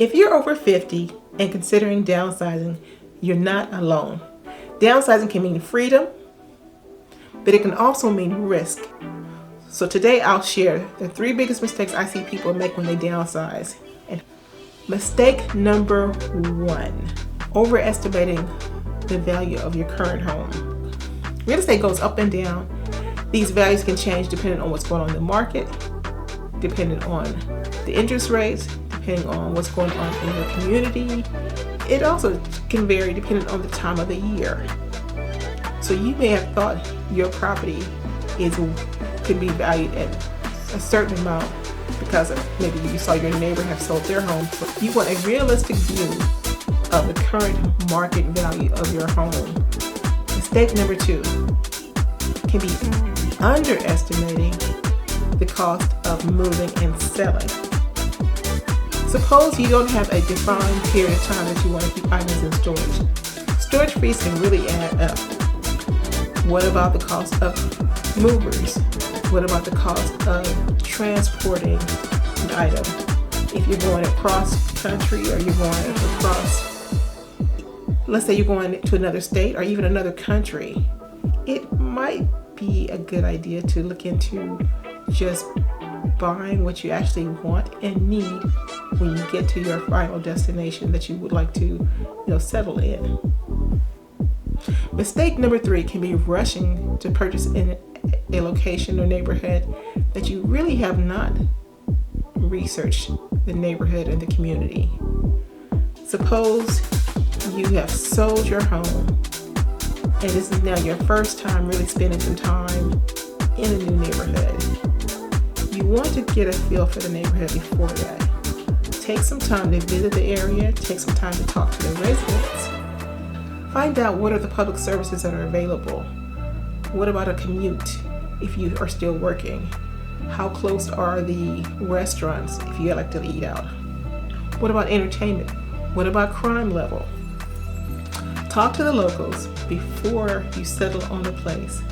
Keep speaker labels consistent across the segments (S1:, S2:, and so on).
S1: If you're over 50 and considering downsizing, you're not alone. Downsizing can mean freedom, but it can also mean risk. So today I'll share the 3 biggest mistakes I see people make when they downsize. And mistake number 1, overestimating the value of your current home. Real estate goes up and down. These values can change depending on what's going on in the market, depending on the interest rates, depending on what's going on in your community. It also can vary depending on the time of the year. So you may have thought your property could be valued at a certain amount because maybe you saw your neighbor have sold their home. So you want a realistic view of the current market value of your home. Mistake number 2 can be underestimating the cost of moving and selling. Suppose you don't have a defined period of time that you want to keep items in storage. Storage fees can really add up. What about the cost of movers? What about the cost of transporting an item? If you're going across country or you're going across, let's say you're going to another state or even another country, it might be a good idea to look into just buying what you actually want and need when you get to your final destination that you would like to, settle in. Mistake number 3 can be rushing to purchase in a location or neighborhood that you really have not researched the neighborhood and the community. Suppose you have sold your home and this is now your first time really spending some time in a new neighborhood. You want to get a feel for the neighborhood before that. Take some time to visit the area, take some time to talk to the residents. Find out what are the public services that are available. What about a commute if you are still working? How close are the restaurants if you like to eat out? What about entertainment? What about crime level? Talk to the locals before you settle on a place.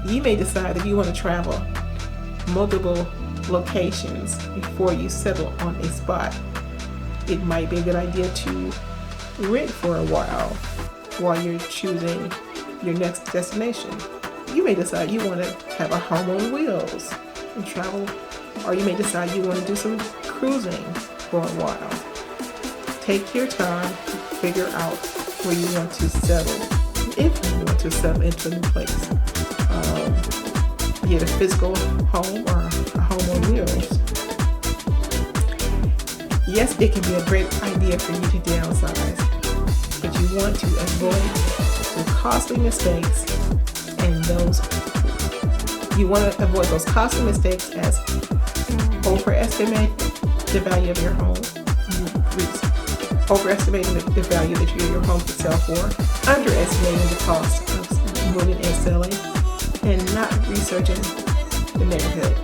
S1: You may decide that you want to travel multiple locations before you settle on a spot. It might be a good idea to rent for a while you're choosing your next destination. You may decide you want to have a home on wheels and travel, or you may decide you want to do some cruising for a while. Take your time to figure out where you want to settle, if you want to settle into a new place. Be it a physical home or a home on wheels. Yes, it can be a great idea for you to downsize, but you want to avoid the costly mistakes you want to avoid those costly mistakes as overestimate the value of your home, overestimating the value that your home could sell for, underestimating the cost of moving and selling, and not researching the neighborhood.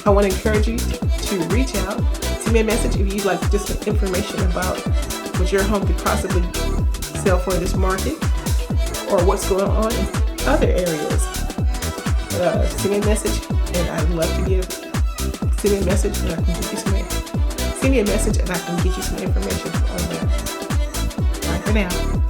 S1: I want to encourage you to reach out, send me a message if you'd like just some information about what your home could possibly sell for this market or what's going on in other areas. Send me a message and I'd love to send me a message and I can get you some information on that. Bye for now.